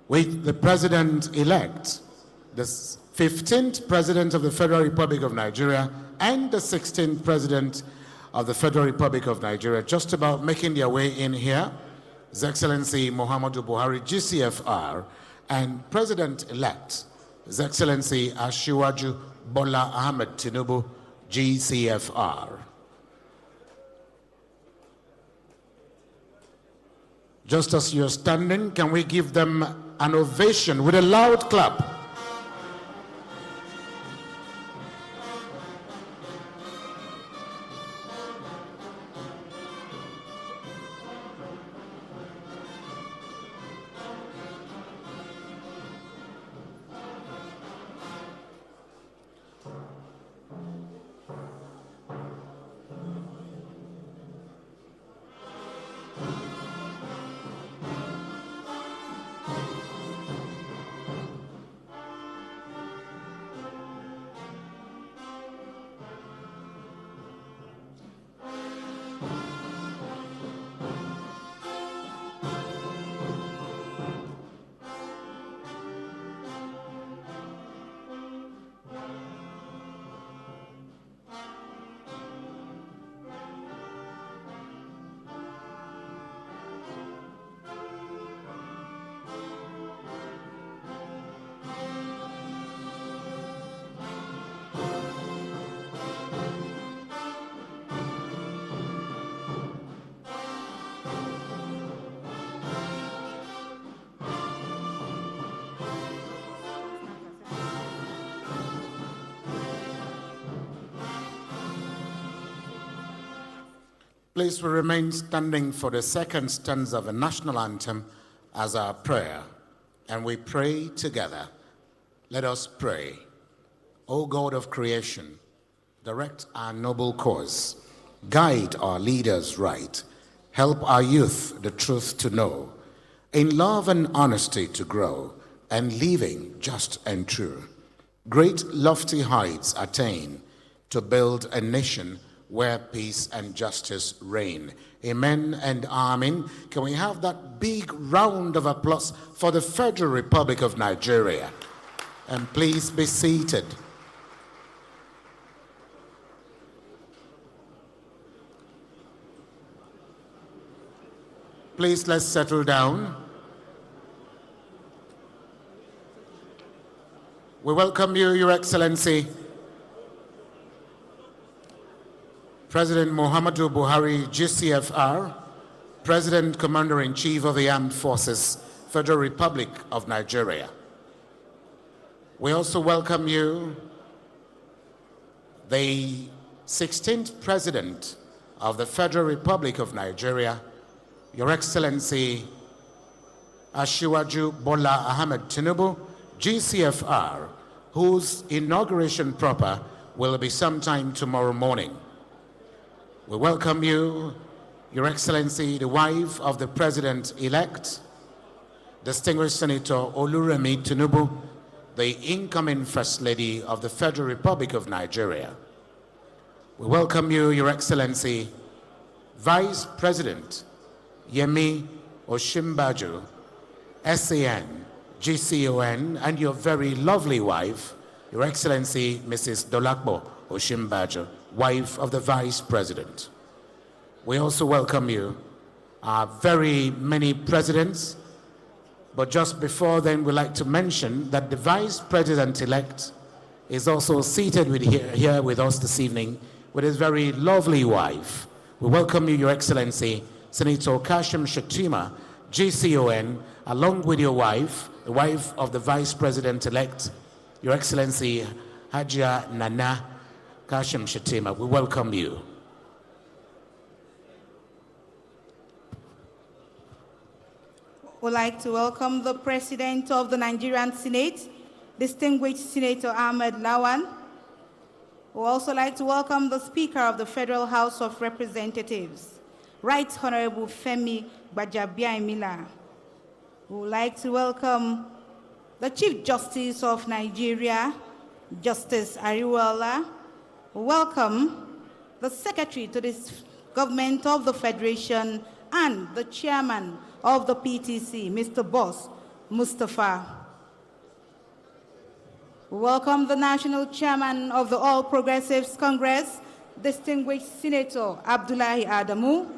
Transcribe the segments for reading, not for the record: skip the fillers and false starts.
with the President-elect, the 15th President of the Federal Republic of Nigeria and the 16th President of the Federal Republic of Nigeria, just about making their way in here. His Excellency Muhammadu Buhari, GCFR, and President-elect, His Excellency Asiwaju Bola Ahmed Tinubu, GCFR. Just as you're standing, can we give them an ovation with a loud clap? Please, we remain standing for the second stanza of the national anthem as our prayer, and we pray together. Let us pray. O God of creation, direct our noble cause, guide our leaders right, help our youth the truth to know, in love and honesty to grow, and living just and true. Great lofty heights attain to build a nation where peace and justice reign. Amen and amen. Can we have that big round of applause for the Federal Republic of Nigeria? And please be seated. Please, let's settle down. We welcome you, Your Excellency, President Muhammadu Buhari, GCFR, President Commander-in-Chief of the Armed Forces, Federal Republic of Nigeria. We also welcome you, the 16th President of the Federal Republic of Nigeria, Your Excellency Asiwaju Bola Ahmed Tinubu, GCFR, whose inauguration proper will be sometime tomorrow morning. We welcome you, Your Excellency, the wife of the President-elect, distinguished Senator Oluremi Tinubu, the incoming First Lady of the Federal Republic of Nigeria. We welcome you, Your Excellency, Vice President Yemi Osinbajo, SAN, GCON, and your very lovely wife, Your Excellency Mrs. Dolakbo Osinbajo, wife of the Vice President. We also welcome you, our very many presidents, but just before then, we'd like to mention that the Vice President-elect is also seated here with us this evening with his very lovely wife. We welcome you, Your Excellency, Senator Kashim Shettima, GCON, along with your wife, the wife of the Vice President-elect, Your Excellency Hajia Nana Kashim Shettima. We welcome you. We'd like to welcome the President of the Nigerian Senate, distinguished Senator Ahmed Lawan. We'd also like to welcome the Speaker of the Federal House of Representatives, Right Honorable Femi Gbajabiamila. We would like to welcome the Chief Justice of Nigeria, Justice Ariwala. Welcome the Secretary to this Government of the Federation and the Chairman of the PTC, Mr. Boss Mustafa. We welcome the National Chairman of the All Progressives Congress, distinguished Senator Abdullahi Adamu.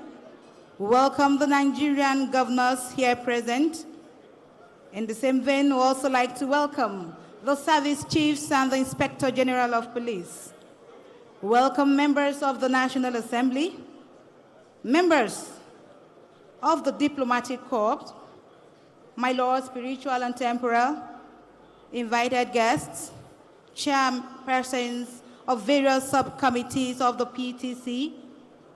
We welcome the Nigerian governors here present. In the same vein, we also like to welcome the service chiefs and the Inspector General of Police. We welcome members of the National Assembly, members of the Diplomatic Corps, my lord, spiritual and temporal, invited guests, chairpersons of various subcommittees of the PTC,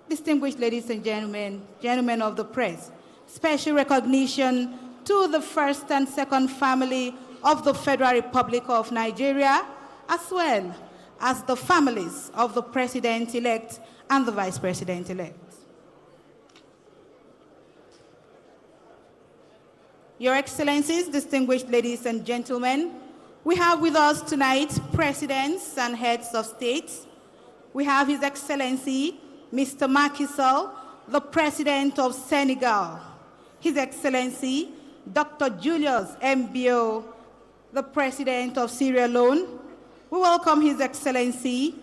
distinguished ladies and gentlemen, gentlemen of the press, special recognition to the first and second family of the Federal Republic of Nigeria, as well as the families of the President-elect and the Vice President-elect. Your Excellencies, distinguished ladies and gentlemen, we have with us tonight presidents and heads of states. We have His Excellency, Mr. Macky Sall, the President of Senegal. His Excellency, Dr. Julius Mbio, the President of Sierra Leone. We welcome His Excellency,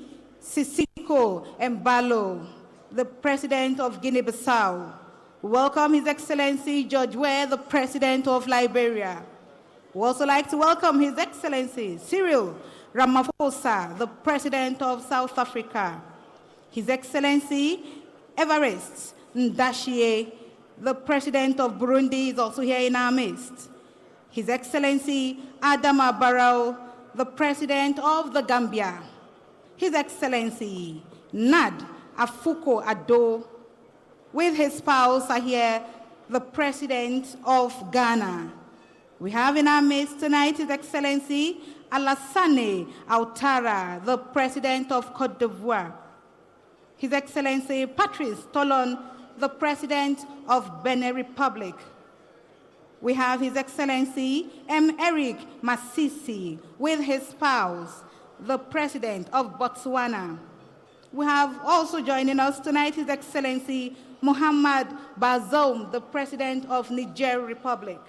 Sisiko Embalo, the President of Guinea-Bissau. We welcome His Excellency, George Weah, the President of Liberia. We also like to welcome His Excellency, Cyril Ramaphosa, the President of South Africa. His Excellency, Evariste Ndayishimiye, the President of Burundi, is also here in our midst. His Excellency, Adama Barrow, the President of the Gambia. His Excellency, Nad Akufo-Addo, with his spouse are here, the President of Ghana. We have in our midst tonight His Excellency, Alassane Ouattara, the President of Côte d'Ivoire. His Excellency, Patrice Talon, the President of Benin Republic. We have His Excellency, M. Eric Masisi, with his spouse, the President of Botswana. We have also joining us tonight His Excellency, Muhammad Bazoum, the President of Niger Republic.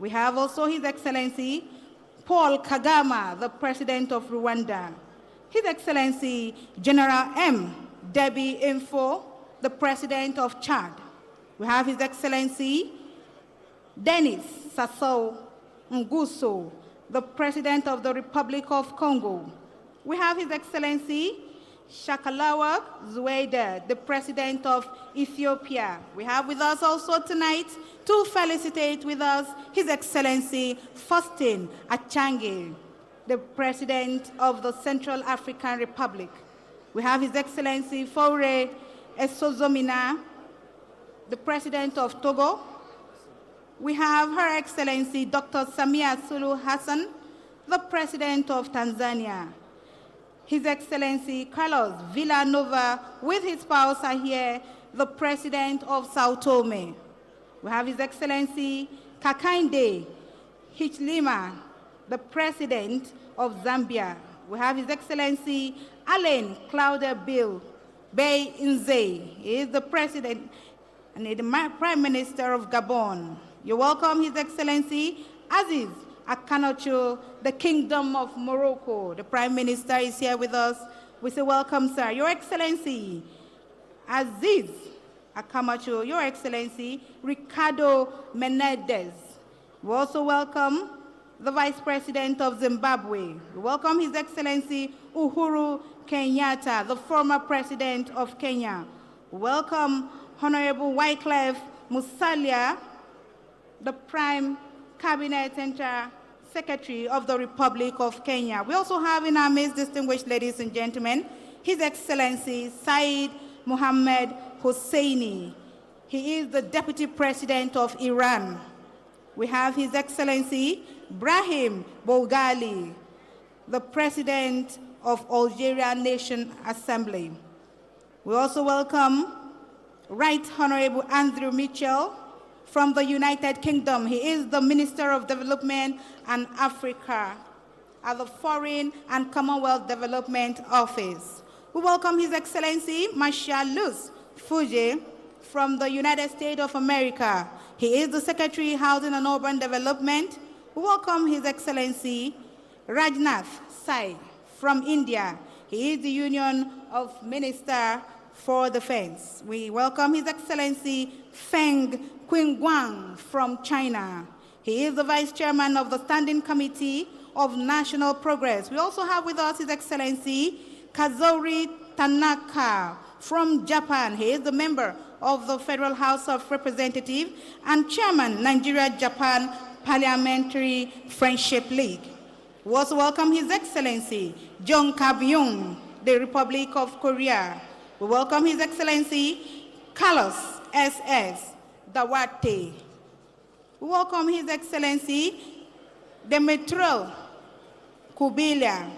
We have also His Excellency, Paul Kagame, the President of Rwanda. His Excellency, General M. Debi Info, the President of Chad. We have His Excellency, Denis Sassou Nguesso, the President of the Republic of Congo. We have His Excellency, Shakalawa Zueda, the President of Ethiopia. We have with us also tonight to felicitate with us His Excellency, Faustin Achange, the President of the Central African Republic. We have His Excellency, Faure Esozomina, the President of Togo. We have Her Excellency, Dr. Samia Suluhu Hassan, the President of Tanzania. His Excellency, Carlos Villanova, with his spouse are here, the President of Sao Tome. We have His Excellency, Hakainde Hichilema, the President of Zambia. We have His Excellency, Alain Claude Bill Bey Nze. He is the President and the Prime Minister of Gabon. You welcome His Excellency, Aziz Akanocho, the Kingdom of Morocco. The Prime Minister is here with us. We say welcome, sir. Your Excellency, Aziz Akamacho, Your Excellency, Ricardo Menendez. We also welcome the Vice President of Zimbabwe. We welcome His Excellency, Uhuru Kenyatta, the former President of Kenya. We welcome Honorable Wycliffe Musalia, the Prime Cabinet Secretary of the Republic of Kenya. We also have in our midst, distinguished ladies and gentlemen, His Excellency Saeed Mohammed Hosseini. He is the Deputy President of Iran. We have His Excellency Brahim Bolgali, the President of Algeria Nation Assembly. We also welcome Right Honorable Andrew Mitchell from the United Kingdom. He is the Minister of Development and Africa at the Foreign and Commonwealth Development Office. We welcome His Excellency Marshal Luz Fuji from the United States of America. He is the Secretary, Housing and Urban Development. We welcome His Excellency Rajnath Sai from India. He is the Union of Minister for Defense. We welcome His Excellency Feng Qingguang from China. He is the Vice Chairman of the Standing Committee of National Progress. We also have with us His Excellency Kazori Tanaka from Japan. He is the member of the Federal House of Representatives and Chairman, Nigeria-Japan Parliamentary Friendship League. We also welcome His Excellency Jong Kab-yong, the Republic of Korea. We welcome His Excellency Carlos S.S. Dawate. We welcome His Excellency Dmytro Kuleba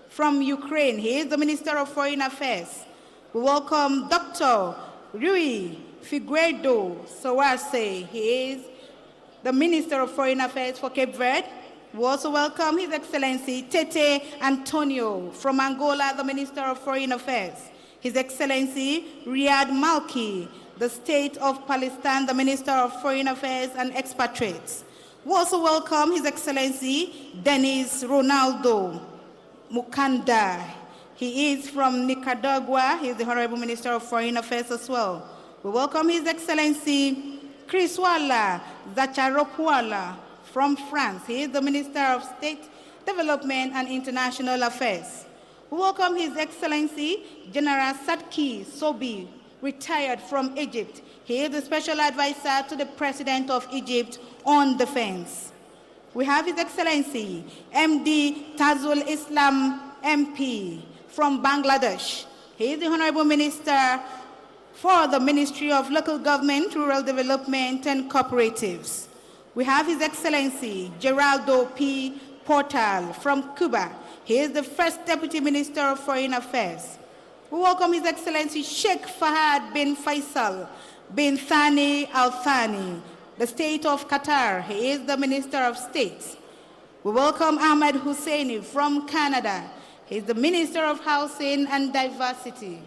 from Ukraine. He is the Minister of Foreign Affairs. We welcome Dr. Rui Figueiredo Soares. He is the Minister of Foreign Affairs for Cape Verde. We also welcome His Excellency Tete Antonio from Angola, the Minister of Foreign Affairs. His Excellency Riyad Malki, the State of Palestine, the Minister of Foreign Affairs and Expatriates. We also welcome His Excellency Denis Ronaldo Mukanda. He is from Nicaragua. He is the Honorable Minister of Foreign Affairs as well. We welcome His Excellency Chriswala Zacharopuala from France. He is the Minister of State Development and International Affairs. We welcome His Excellency General Sadki Sobi, retired from Egypt. He is the Special Advisor to the President of Egypt on Defense. We have His Excellency MD Tazul Islam MP from Bangladesh. He is the Honorable Minister for the Ministry of Local Government, Rural Development and Cooperatives. We have His Excellency Geraldo P. Portal from Cuba. He is the First Deputy Minister of Foreign Affairs. We welcome His Excellency Sheikh Fahad bin Faisal bin Thani Al Thani, the State of Qatar. He is the Minister of State. We welcome Ahmed Husseini from Canada. He is the Minister of Housing and Diversity.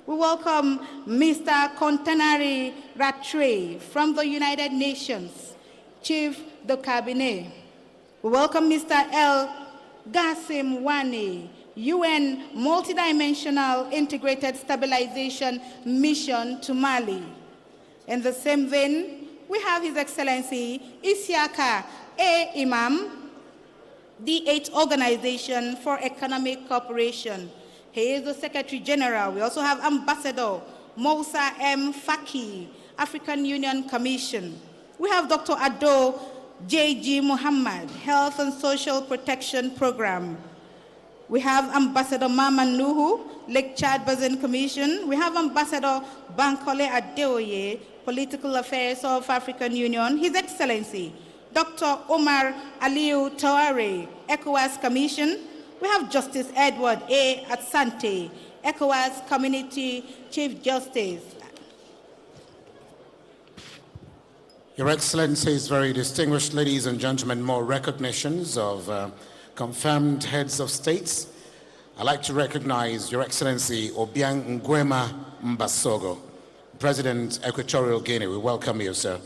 We welcome Mr. Kontanari Rattray from the United Nations, Chief de Cabinet. We welcome Mr. El Gassim Wane, UN Multidimensional Integrated Stabilization Mission to Mali. In the same vein, we have His Excellency Isiaka A. Imam, the 8th Organization for Economic Cooperation. He is the Secretary General. We also have Ambassador Moussa M. Faki, African Union Commission. We have Dr. Ado J.G. Muhammad, Health and Social Protection Program. We have Ambassador Maman Nuhu, Lake Chad Basin Commission. We have Ambassador Bankole Adeoye, Political Affairs of African Union. His Excellency, Dr. Omar Aliu Taware, ECOWAS Commission. We have Justice Edward A. Atsante, ECOWAS Community Chief Justice. Your Excellencies, very distinguished ladies and gentlemen, more recognitions of confirmed heads of states. I'd like to recognize Your Excellency Obiang Nguema Mbasogo, President, Equatorial Guinea. We welcome you, sir.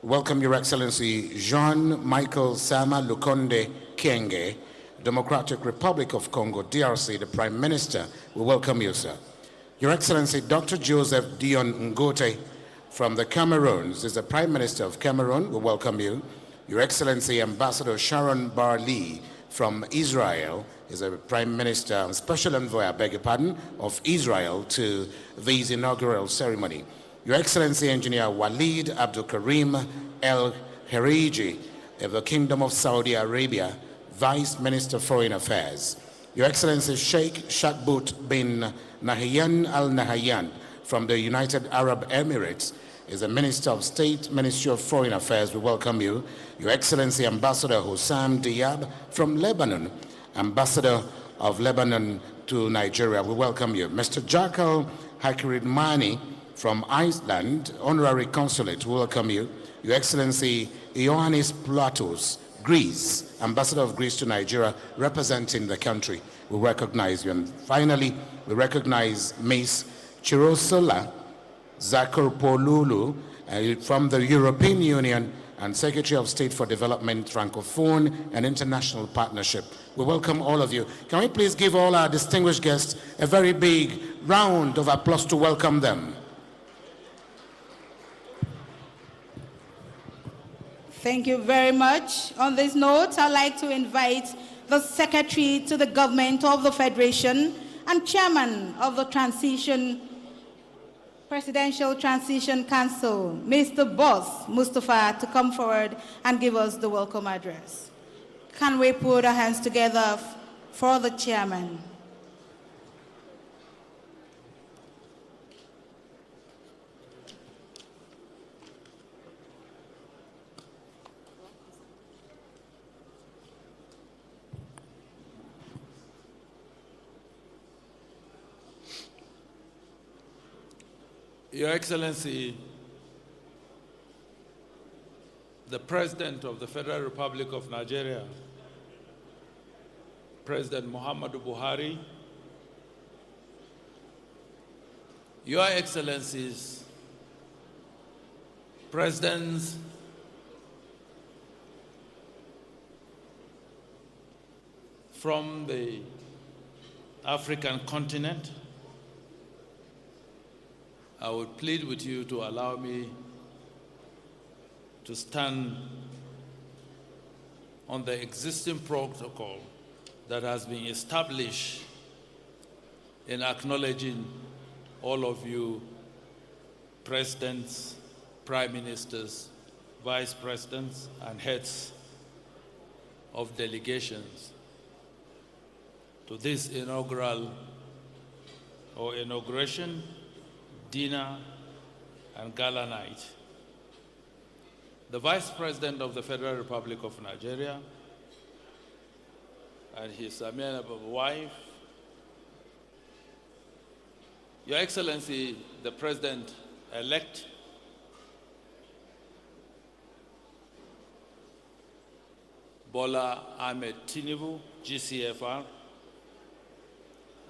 We welcome Your Excellency Jean-Michel Sama Lukonde Kyenge, Democratic Republic of Congo, DRC, the Prime Minister. We welcome you, sir. Your Excellency Dr. Joseph Dion Ngote from the Cameroons is the Prime Minister of Cameroon. We welcome you. Your Excellency Ambassador Sharon Barley from Israel is a Prime Minister, Special Envoy, I beg your pardon, of Israel to this inaugural ceremony. Your Excellency Engineer Walid Abdul Karim El Heriji of the Kingdom of Saudi Arabia, Vice Minister of Foreign Affairs. Your Excellency Sheikh Shakbut bin Nahyan Al Nahyan from the United Arab Emirates is the Minister of State, Ministry of Foreign Affairs. We welcome you. Your Excellency Ambassador Hussam Diab from Lebanon, Ambassador of Lebanon to Nigeria. We welcome you. Mr. Jakal Hakiridmani from Iceland, Honorary Consulate. We welcome you. Your Excellency Ioannis Platos, Greece, Ambassador of Greece to Nigeria, representing the country. We recognize you. And finally, we recognize Ms. Chirosola Zakarpolulu, from the European Union and Secretary of State for Development, Francophone and International Partnership. We welcome all of you. Can we please give all our distinguished guests a very big round of applause to welcome them? Thank you very much. On this note, I'd like to invite the Secretary to the Government of the Federation and Chairman of the Presidential Transition Council, Mr. Boss Mustafa, to come forward and give us the welcome address. Can we put our hands together for the Chairman? Your Excellency, the President of the Federal Republic of Nigeria, President Muhammadu Buhari, Your Excellencies, Presidents from the African continent, I would plead with you to allow me to stand on the existing protocol that has been established in acknowledging all of you presidents, prime ministers, vice presidents, and heads of delegations to this inauguration dinner and gala night. The Vice President of the Federal Republic of Nigeria and his amiable wife, Your Excellency, the President-elect, Bola Ahmed Tinubu, GCFR,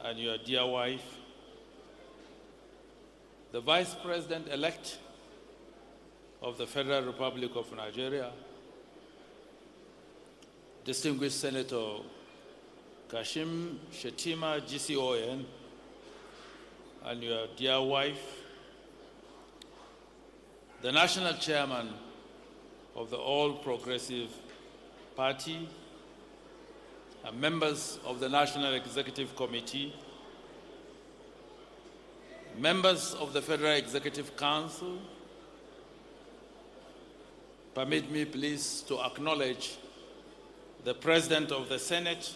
and your dear wife, the Vice President-elect of the Federal Republic of Nigeria, distinguished Senator Kashim Shettima, GCON, and your dear wife, the National Chairman of the All Progressive Party, and members of the National Executive Committee, members of the Federal Executive Council, permit me please to acknowledge the President of the Senate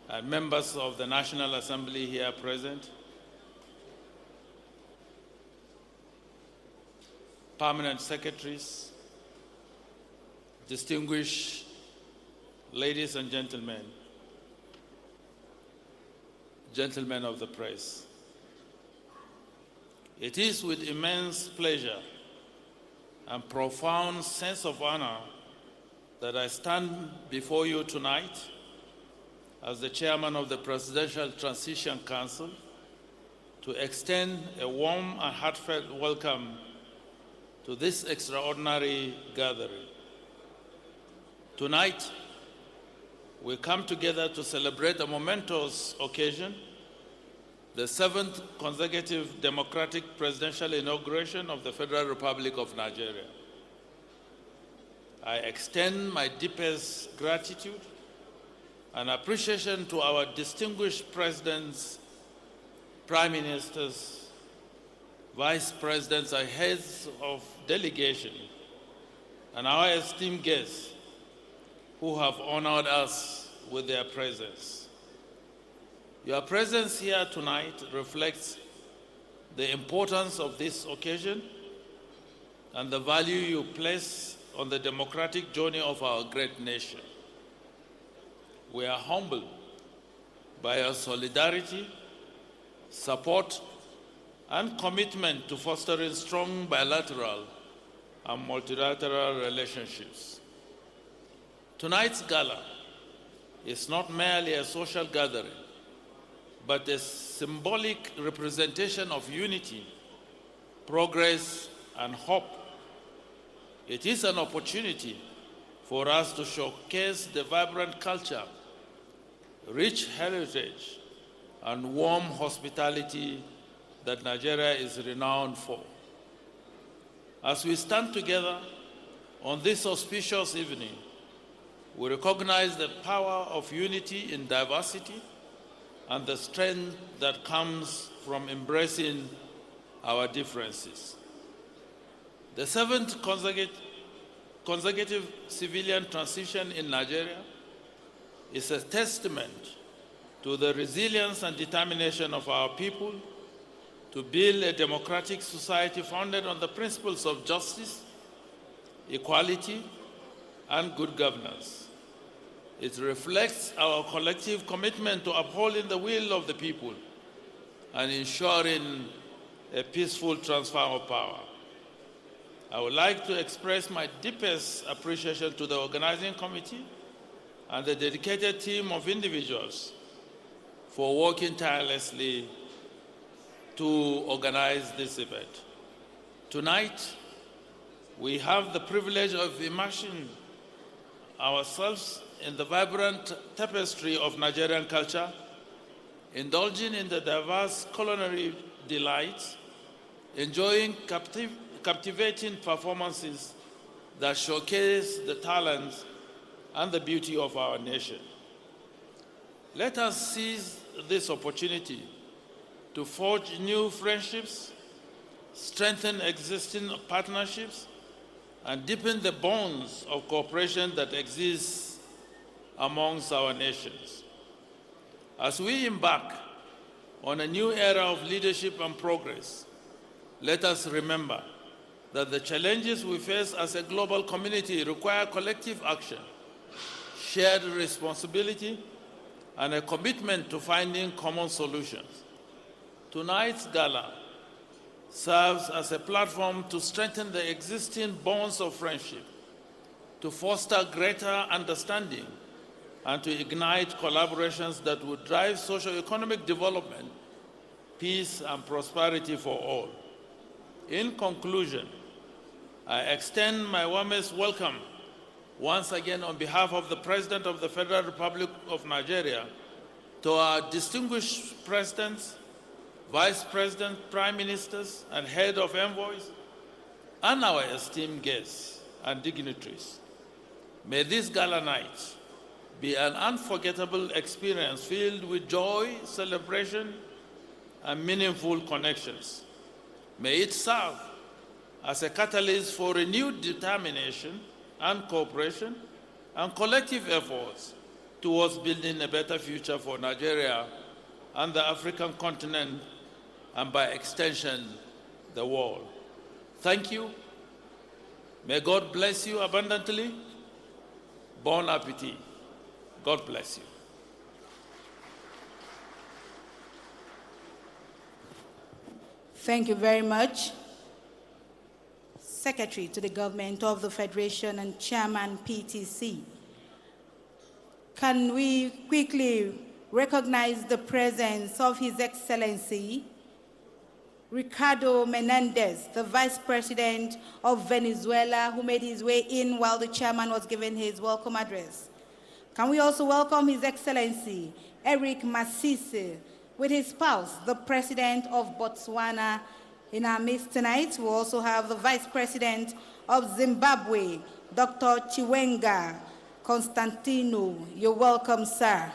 and members of the National Assembly here present, permanent secretaries, distinguished ladies and gentlemen, gentlemen of the press. It is with immense pleasure and profound sense of honor that I stand before you tonight as the chairman of the Presidential Transition Council to extend a warm and heartfelt welcome to this extraordinary gathering. Tonight, we come together to celebrate a momentous occasion, the 7th consecutive democratic presidential inauguration of the Federal Republic of Nigeria. I extend my deepest gratitude and appreciation to our distinguished presidents, prime ministers, vice presidents, and heads of delegation, and our esteemed guests who have honored us with their presence. Your presence here tonight reflects the importance of this occasion and the value you place on the democratic journey of our great nation. We are humbled by your solidarity, support, and commitment to fostering strong bilateral and multilateral relationships. Tonight's gala is not merely a social gathering, but a symbolic representation of unity, progress, and hope. It is an opportunity for us to showcase the vibrant culture, rich heritage, and warm hospitality that Nigeria is renowned for. As we stand together on this auspicious evening, we recognize the power of unity in diversity and the strength that comes from embracing our differences. The seventh consecutive civilian transition in Nigeria is a testament to the resilience and determination of our people to build a democratic society founded on the principles of justice, equality, and good governance. It reflects our collective commitment to upholding the will of the people and ensuring a peaceful transfer of power. I would like to express my deepest appreciation to the organizing committee and the dedicated team of individuals for working tirelessly to organize this event. Tonight, we have the privilege of immersing ourselves in the vibrant tapestry of Nigerian culture, indulging in the diverse culinary delights, enjoying captivating performances that showcase the talents and the beauty of our nation. Let us seize this opportunity to forge new friendships, strengthen existing partnerships, and deepen the bonds of cooperation that exist amongst our nations. As we embark on a new era of leadership and progress, let us remember that the challenges we face as a global community require collective action, shared responsibility, and a commitment to finding common solutions. Tonight's gala serves as a platform to strengthen the existing bonds of friendship, to foster greater understanding, and to ignite collaborations that would drive socio-economic development, peace, and prosperity for all. In conclusion, I extend my warmest welcome once again on behalf of the President of the Federal Republic of Nigeria to our distinguished presidents, Vice President, Prime Ministers, and Head of Envoys, and our esteemed guests and dignitaries. May this gala night be an unforgettable experience filled with joy, celebration, and meaningful connections. May it serve as a catalyst for renewed determination and cooperation and collective efforts towards building a better future for Nigeria and the African continent, and by extension, the world. Thank you. May God bless you abundantly. Bon appetit. God bless you. Thank you very much. Secretary to the Government of the Federation and Chairman PTC. Can we quickly recognize the presence of His Excellency Ricardo Menendez, the Vice President of Venezuela, who made his way in while the chairman was giving his welcome address. Can we also welcome His Excellency Eric Masisi with his spouse, the President of Botswana, in our midst tonight. We also have the Vice President of Zimbabwe, Dr. Chiwenga Constantino. You're welcome, sir.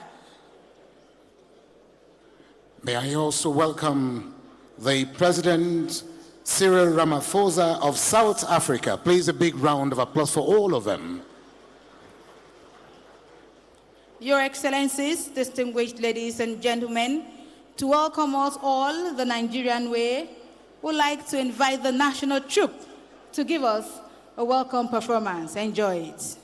May I also welcome the President Cyril Ramaphosa of South Africa. Please a big round of applause for all of them. Your Excellencies, distinguished ladies and gentlemen, to welcome us all the Nigerian way, we'd like to invite the national troupe to give us a welcome performance. Enjoy it.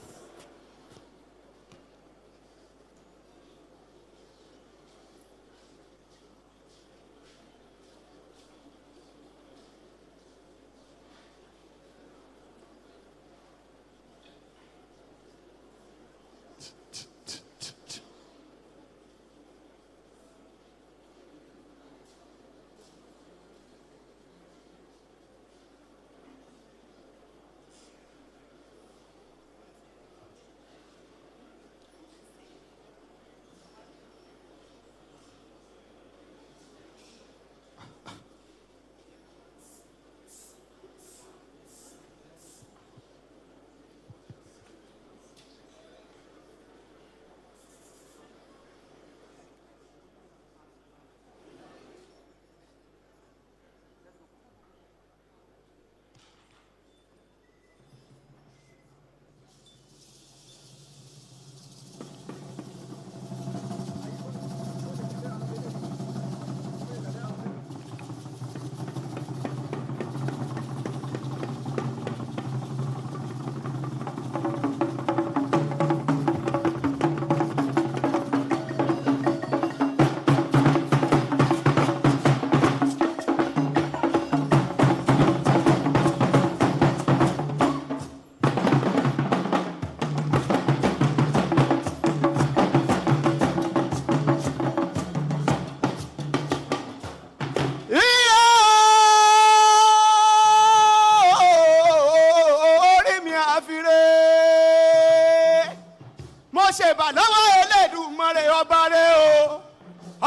mo ṣèbà lọ́wọ́ Elédùmarè ọba rẹ̀ o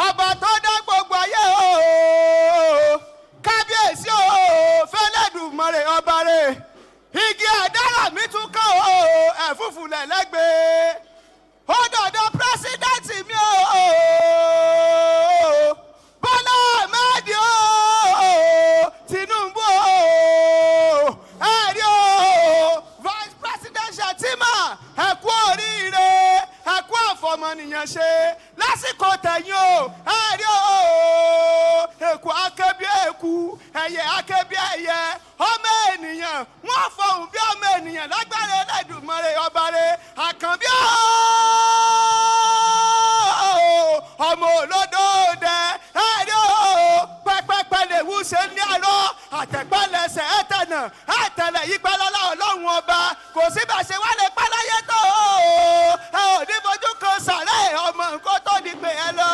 ọba tó dá gbogbo ayé o kábíyèsí o f'Elédùmarè ọba rẹ̀ igi àdárà mi tún kàn o ẹ̀fúùfù lẹ́lẹ́gbẹ̀ẹ́ ó dọ̀dọ̀ pírẹ́sídẹ́ǹtì mi o Bọ́lá Ahmed o Tinubu o ẹ̀rí o vice presidential tíma ẹ kú oríire ẹ kú àfọmọnìyàn ṣe lásìkò tẹ̀yìn o ẹ̀rí o èkó akẹ́bí èkú ẹyẹ akẹ́bí ẹyẹ ọmọ ènìyàn wọ́n fọhùn bí ọmọ ènìyàn lágbára Elédùmarè ọba rẹ̀ àkànbí ọmọ olódòdè ẹ̀rí o pẹ́pẹ́pẹ́ lè wú ṣe ní àárọ̀ àtẹ̀pẹ́lẹsẹ̀ ẹ̀tẹ̀nà ẹ̀tẹ̀lẹ̀ yípẹ́lọ́lá ọlọ́run ọba kò sí bá ṣe wá lè pẹ́ láyé tó ẹ ò ní fojú kan sàrẹ́ ọmọ nǹkan tó di pé ẹ lọ.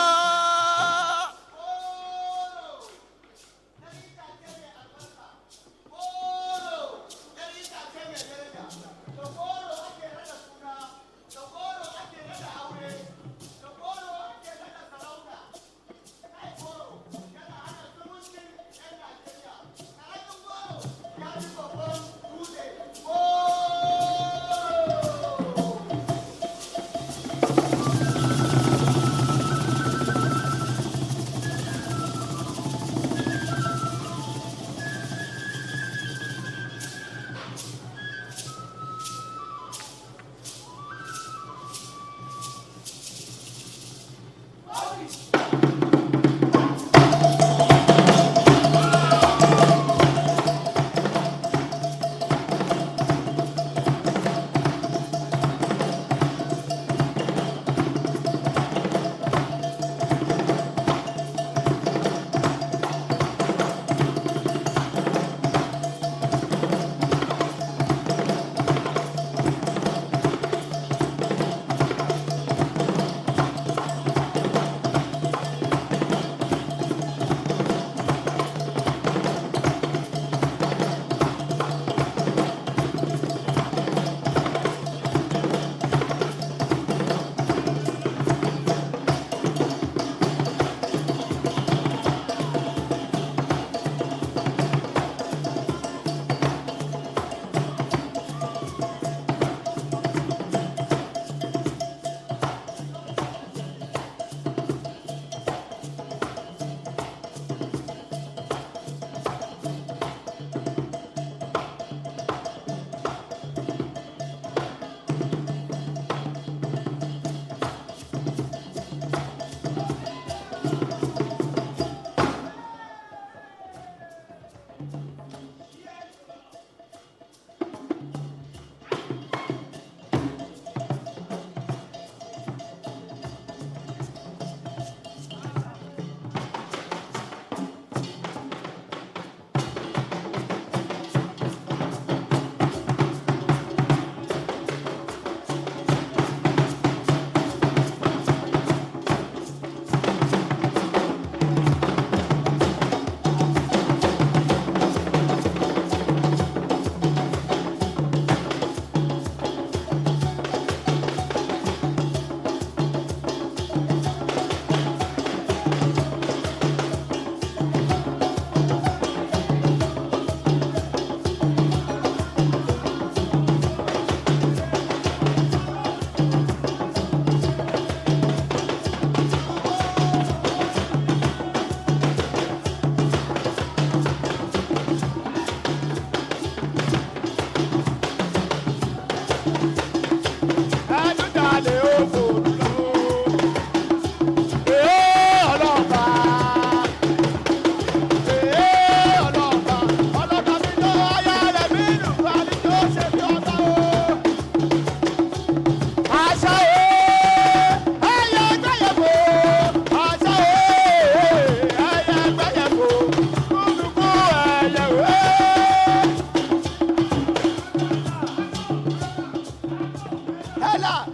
Ella